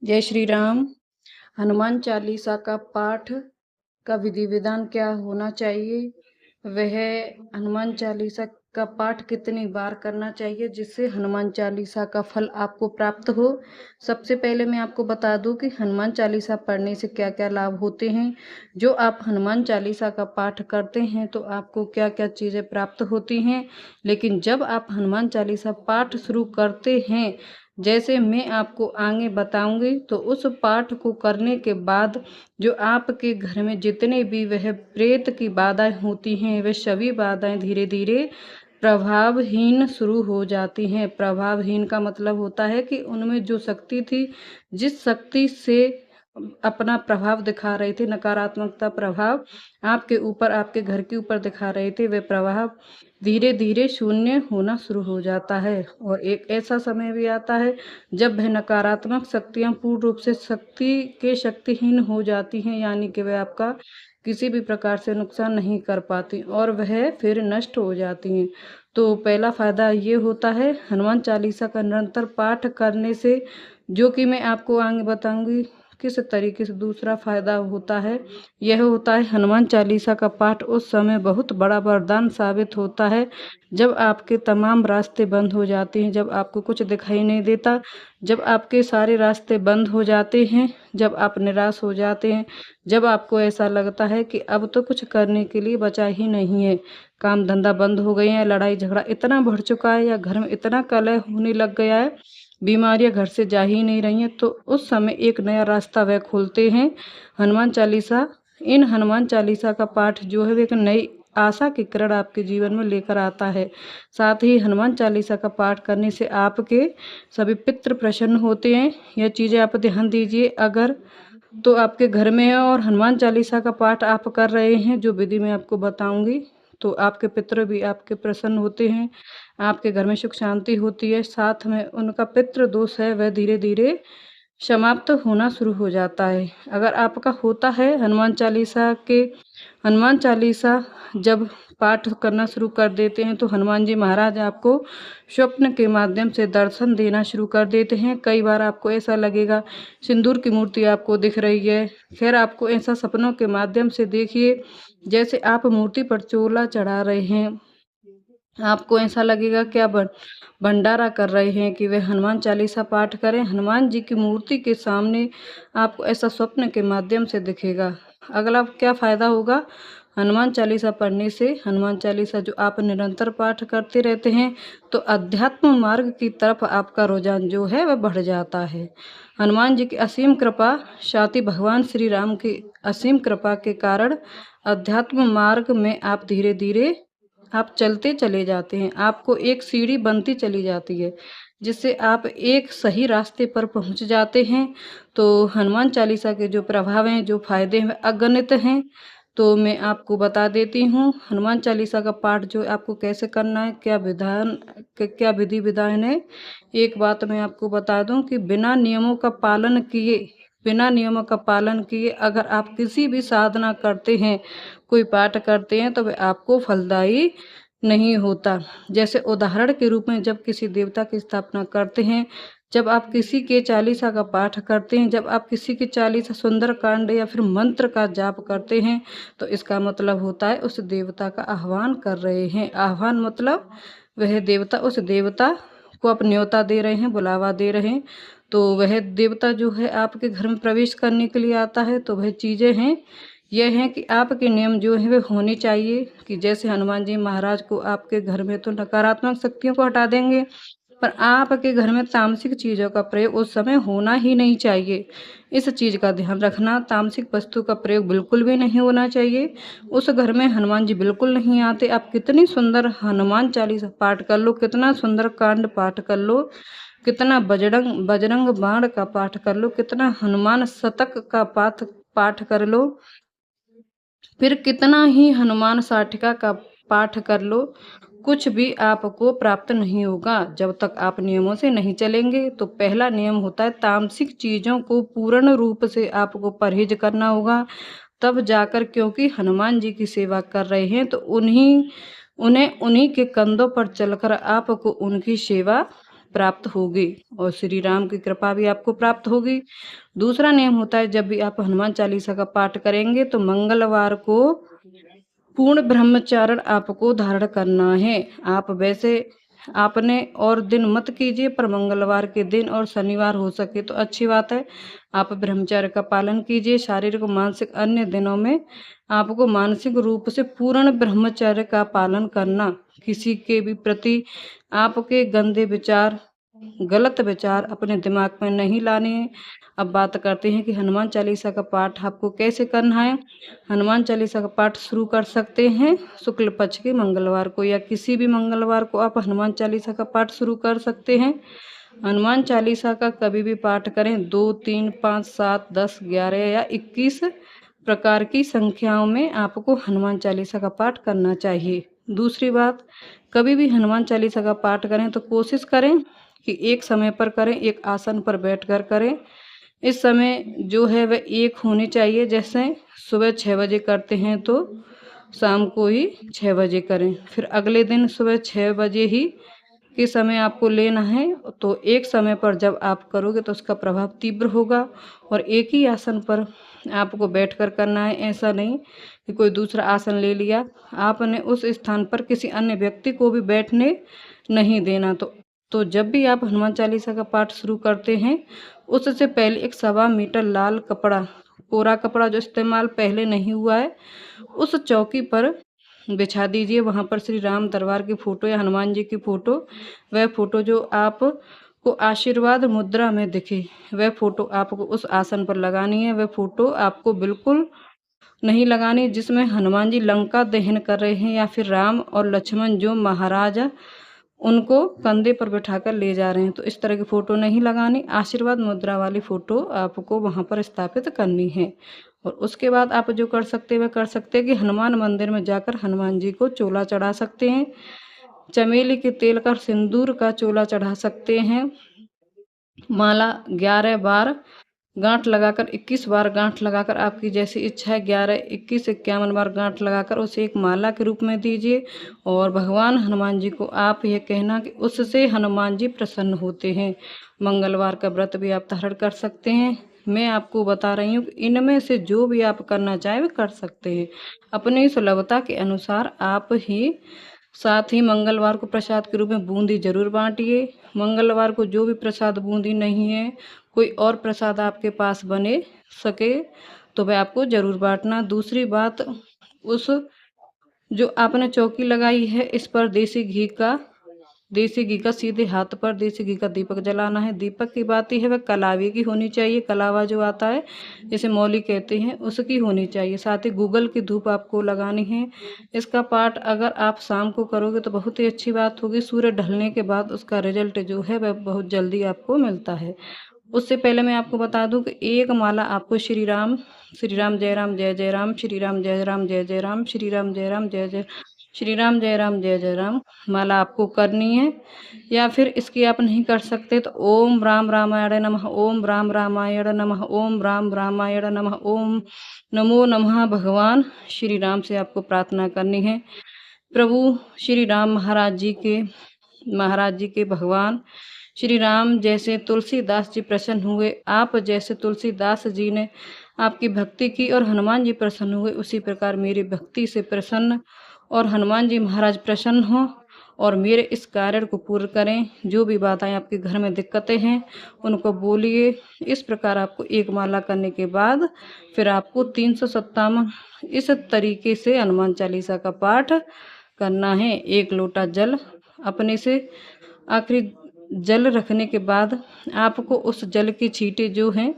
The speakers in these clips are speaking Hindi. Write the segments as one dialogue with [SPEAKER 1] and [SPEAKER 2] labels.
[SPEAKER 1] जय श्री राम। हनुमान चालीसा का पाठ का विधि विधान क्या होना चाहिए, वह हनुमान चालीसा का पाठ कितनी बार करना चाहिए जिससे हनुमान चालीसा का फल आपको प्राप्त हो। सबसे पहले मैं आपको बता दूं कि हनुमान चालीसा पढ़ने से क्या क्या लाभ होते हैं। जो आप हनुमान चालीसा का पाठ करते हैं तो आपको क्या क्या चीज़ें प्राप्त होती हैं, लेकिन जब आप हनुमान चालीसा पाठ शुरू करते हैं, जैसे मैं आपको आगे बताऊंगी, तो उस पाठ को करने के बाद जो आपके घर में जितने भी वह प्रेत की बाधाएं होती हैं, वे सभी बाधाएं धीरे धीरे प्रभावहीन शुरू हो जाती हैं। प्रभावहीन का मतलब होता है कि उनमें जो शक्ति थी, जिस शक्ति से अपना प्रभाव दिखा रहे थे, नकारात्मकता प्रभाव आपके ऊपर, आपके घर के ऊपर दिखा रहे थे, वे प्रभाव धीरे धीरे शून्य होना शुरू हो जाता है। और एक ऐसा समय भी आता है जब वह नकारात्मक शक्तियाँ पूर्ण रूप से शक्तिहीन हो जाती हैं, यानी कि वह आपका किसी भी प्रकार से नुकसान नहीं कर पाती और वह फिर नष्ट हो जाती हैं। तो पहला फायदा ये होता है हनुमान चालीसा का निरंतर पाठ करने से, जो कि मैं आपको आगे बताऊंगी किस तरीके से। दूसरा फायदा होता है, यह होता है हनुमान चालीसा का पाठ उस समय बहुत बड़ा वरदान साबित होता है जब आपके तमाम रास्ते बंद हो जाते हैं, जब आपको कुछ दिखाई नहीं देता, जब आपके सारे रास्ते बंद हो जाते हैं, जब आप निराश हो जाते हैं, जब आपको ऐसा लगता है कि अब तो कुछ करने के लिए बचा ही नहीं है, काम धंधा बंद हो गए हैं, लड़ाई झगड़ा इतना बढ़ चुका है या घर में इतना कलह होने लग गया है, बीमारियां घर से जा ही नहीं रही हैं, तो उस समय एक नया रास्ता वह खोलते हैं हनुमान चालीसा। इन हनुमान चालीसा का पाठ जो है वो एक नई आशा की किरण आपके जीवन में लेकर आता है। साथ ही हनुमान चालीसा का पाठ करने से आपके सभी पितृ प्रसन्न होते हैं। यह चीज़ें आप ध्यान दीजिए। अगर तो आपके घर में है और हनुमान चालीसा का पाठ आप कर रहे हैं, जो विधि मैं आपको बताऊंगी, तो आपके पितृ भी आपके प्रसन्न होते हैं, आपके घर में सुख शांति होती है। साथ में उनका पितृ दोष है वह धीरे धीरे समाप्त होना शुरू हो जाता है। अगर आपका होता है हनुमान चालीसा जब पाठ करना शुरू कर देते हैं तो हनुमान जी महाराज आपको स्वप्न के माध्यम से दर्शन देना शुरू कर देते हैं। कई बार आपको ऐसा लगेगा सिंदूर की मूर्ति आपको दिख रही है। खैर, आपको ऐसा सपनों के माध्यम से देखिए जैसे आप मूर्ति पर चोला चढ़ा रहे हैं, आपको ऐसा लगेगा क्या भंडारा कर रहे हैं कि वे हनुमान चालीसा पाठ करें। हनुमान जी की मूर्ति के सामने आपको ऐसा स्वप्न के माध्यम से दिखेगा। अगला क्या फायदा होगा हनुमान चालीसा पढ़ने से? हनुमान चालीसा जो आप निरंतर पाठ करते रहते हैं तो अध्यात्म मार्ग की तरफ आपका रुझान जो है वह बढ़ जाता है। हनुमान जी की असीम कृपा, साथ ही भगवान श्री राम की असीम कृपा के कारण अध्यात्म मार्ग में आप धीरे धीरे आप चलते चले जाते हैं। आपको एक सीढ़ी बनती चली जाती है जिससे आप एक सही रास्ते पर पहुंच जाते हैं। तो हनुमान चालीसा के जो प्रभाव हैं, जो फायदे हैं, अगणित हैं। तो मैं आपको बता देती हूँ हनुमान चालीसा का पाठ जो आपको कैसे करना है, क्या विधि विधान है। एक बात मैं आपको बता दूं कि बिना नियमों का पालन किए अगर आप किसी भी साधना करते हैं, कोई पाठ करते हैं, तो वह आपको फलदायी नहीं होता। जैसे उदाहरण के रूप में जब किसी देवता की स्थापना करते हैं, जब आप किसी के चालीसा का पाठ करते हैं, जब आप किसी के चालीसा सुंदर कांड या फिर मंत्र का जाप करते हैं, तो इसका मतलब होता है उस देवता का आह्वान कर रहे हैं। आह्वान मतलब वह देवता उस देवता को आप न्योता दे रहे हैं, बुलावा दे रहे हैं। तो वह देवता जो है आपके घर में प्रवेश करने के लिए आता है। तो वह चीज़ें हैं, यह है कि आपके नियम जो है वे होने चाहिए कि जैसे हनुमान जी महाराज को आपके घर में तो नकारात्मक शक्तियों को हटा देंगे, पर आपके घर में तामसिक चीज़ों का प्रयोग उस समय होना ही नहीं चाहिए। इस चीज़ का ध्यान रखना, तामसिक वस्तु का प्रयोग बिल्कुल भी नहीं होना चाहिए। उस घर में हनुमान जी बिल्कुल नहीं आते। आप कितनी सुंदर हनुमान चालीसा पाठ कर लो, कितना सुंदर कांड पाठ कर लो, कितना बजरंग बजरंग बाण का पाठ कर लो, कितना हनुमान शतक का पाठ कर लो, फिर कितना ही हनुमान साठिका का पाठ कर लो, कुछ भी आपको प्राप्त नहीं होगा जब तक आप नियमों से नहीं चलेंगे। तो पहला नियम होता है तामसिक चीज़ों को पूर्ण रूप से आपको परहेज करना होगा, तब जाकर, क्योंकि हनुमान जी की सेवा कर रहे हैं तो उन्हीं के कंधों पर चलकर आपको उनकी सेवा प्राप्त होगी और श्री राम की कृपा भी आपको प्राप्त होगी। दूसरा नियम होता है, जब भी आप हनुमान चालीसा का पाठ करेंगे तो मंगलवार को पूर्ण ब्रह्मचर्य आपको धारण करना है। आप वैसे आपने और दिन मत कीजिए, पर मंगलवार के दिन और शनिवार हो सके तो अच्छी बात है, आप ब्रह्मचर्य का पालन कीजिए। शारीरिक और मानसिक अन्य दिनों में आपको मानसिक रूप से पूर्ण ब्रह्मचर्य का पालन करना, किसी के भी प्रति आपके गंदे विचार, गलत विचार अपने दिमाग में नहीं लाने हैं। अब बात करते हैं कि हनुमान चालीसा का पाठ आपको कैसे करना है। हनुमान चालीसा का पाठ शुरू कर सकते हैं शुक्ल पक्ष के मंगलवार को, या किसी भी मंगलवार को आप हनुमान चालीसा का पाठ शुरू कर सकते हैं। हनुमान चालीसा का कभी भी पाठ करें, 2, 3, 5, 7, 10, 11 या 21 प्रकार की संख्याओं में आपको हनुमान चालीसा का पाठ करना चाहिए। दूसरी बात, कभी भी हनुमान चालीसा का पाठ करें तो कोशिश करें कि एक समय पर करें, एक आसन पर बैठकर करें। इस समय जो है वह एक होनी चाहिए, जैसे सुबह 6 बजे करते हैं तो शाम को ही 6 बजे करें। फिर अगले दिन सुबह 6 बजे ही के समय आपको लेना है, तो एक समय पर जब आप करोगे तो उसका प्रभाव तीव्र होगा। और एक ही आसन पर आपको बैठकर करना है, ऐसा नहीं कि कोई दूसरा आसन ले लिया। आपने उस स्थान पर किसी अन्य व्यक्ति को भी बैठने नहीं देना। तो जब भी आप हनुमान चालीसा का पाठ शुरू करते हैं, उससे पहले एक 1.25 मीटर लाल कपड़ा, कोरा कपड़ा जो इस्तेमाल पहले नहीं हुआ है, उस चौकी पर बिछा दीजिए। वहाँ पर श्री राम दरबार की फ़ोटो या हनुमान जी की फ़ोटो, वह फ़ोटो जो आपको आशीर्वाद मुद्रा में दिखे, वह फ़ोटो आपको उस आसन पर लगानी है। वह फ़ोटो आपको बिल्कुल नहीं लगानी जिसमें हनुमान जी लंका दहन कर रहे हैं, या फिर राम और लक्ष्मण जो महाराजा उनको कंधे पर बिठाकर ले जा रहे हैं, तो इस तरह की फ़ोटो नहीं लगानी। आशीर्वाद मुद्रा वाली फ़ोटो आपको वहाँ पर स्थापित करनी है। और उसके बाद आप जो कर सकते हैं वह कर सकते हैं कि हनुमान मंदिर में जाकर हनुमान जी को चोला चढ़ा सकते हैं, चमेली के तेल का सिंदूर का चोला चढ़ा सकते हैं। माला 11 बार गांठ लगाकर, 21 बार गांठ लगाकर, आपकी जैसी इच्छा है 11, 21, 51 बार गांठ लगाकर उसे एक माला के रूप में दीजिए। और भगवान हनुमान जी को आप यह कहना कि उससे हनुमान जी प्रसन्न होते हैं। मंगलवार का व्रत भी आप धारण कर सकते हैं। मैं आपको बता रही हूँ कि इनमें से जो भी आप करना चाहें वे कर सकते हैं, अपनी सुलभता के अनुसार आप ही। साथ ही मंगलवार को प्रसाद के रूप में बूंदी जरूर बांटिए। मंगलवार को जो भी प्रसाद बूंदी नहीं है, कोई और प्रसाद आपके पास बने सके तो वह आपको जरूर बांटना। दूसरी बात, उस जो आपने चौकी लगाई है इस पर देसी घी का सीधे हाथ पर देसी घी का दीपक जलाना है। दीपक की बात यह है वह कलावे की होनी चाहिए, कलावा जो आता है जिसे मौली कहते हैं उसकी होनी चाहिए। साथ ही गूगल की धूप आपको लगानी है। इसका पाठ अगर आप शाम को करोगे तो बहुत ही अच्छी बात होगी। सूर्य ढलने के बाद उसका रिजल्ट जो है वह बहुत जल्दी आपको मिलता है। उससे पहले मैं आपको बता दूं कि एक माला आपको श्री राम जय राम जय जय राम, श्री राम जय राम जय जय राम, श्री राम जय राम जय जय, श्री राम जय राम जय जय राम माला आपको करनी है। या फिर इसकी आप नहीं कर सकते तो ओम राम रामायण नमः, ओम राम रामायण नमः, ओम राम रामायण नमः, ओम नमो नमः भगवान श्री राम से आपको प्रार्थना करनी है। प्रभु श्री राम महाराज जी के भगवान श्री राम जैसे तुलसीदास जी प्रसन्न हुए, आप जैसे तुलसीदास जी ने आपकी भक्ति की और हनुमान जी प्रसन्न हुए, उसी प्रकार मेरी भक्ति से प्रसन्न और हनुमान जी महाराज प्रसन्न हों और मेरे इस कार्य को पूर्ण करें। जो भी बाधाएं आपके घर में दिक्कतें हैं उनको बोलिए। इस प्रकार आपको एक माला करने के बाद फिर आपको 357 इस तरीके से हनुमान चालीसा का पाठ करना है। एक लोटा जल अपने से आखिरी जल रखने के बाद आपको उस जल की छींटे जो हैं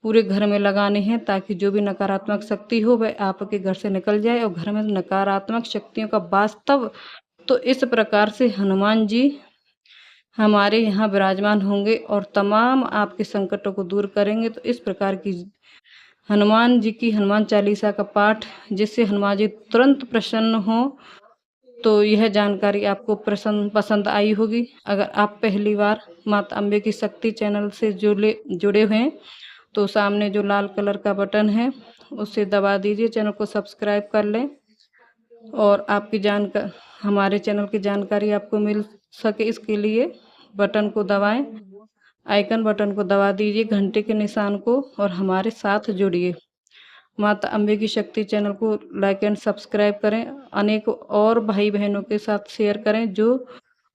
[SPEAKER 1] पूरे घर में लगाने हैं, ताकि जो भी नकारात्मक शक्ति हो वह आपके घर से निकल जाए और घर में नकारात्मक शक्तियों का वास्तव। तो इस प्रकार से हनुमान जी हमारे यहाँ विराजमान होंगे और तमाम आपके संकटों को दूर करेंगे। तो इस प्रकार की हनुमान जी की हनुमान चालीसा का पाठ, जिससे हनुमान जी तुरंत प्रसन्न हो, तो यह जानकारी आपको पसंद आई होगी। अगर आप पहली बार माता अम्बे की शक्ति चैनल से जुड़े हुए हैं तो सामने जो लाल कलर का बटन है उसे दबा दीजिए, चैनल को सब्सक्राइब कर लें और आपकी हमारे चैनल की जानकारी आपको मिल सके इसके लिए बटन को दबाएं, आइकन बटन को दबा दीजिए, घंटे के निशान को, और हमारे साथ जुड़िए। माता अम्बे की शक्ति चैनल को लाइक एंड सब्सक्राइब करें, अनेक और भाई बहनों के साथ शेयर करें जो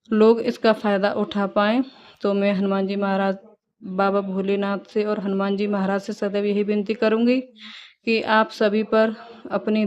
[SPEAKER 1] लोग इसका फ़ायदा उठा पाएँ। तो मैं हनुमान जी महाराज, बाबा भोलेनाथ से और हनुमान जी महाराज से सदैव यही विनती करूँगी कि आप सभी पर अपनी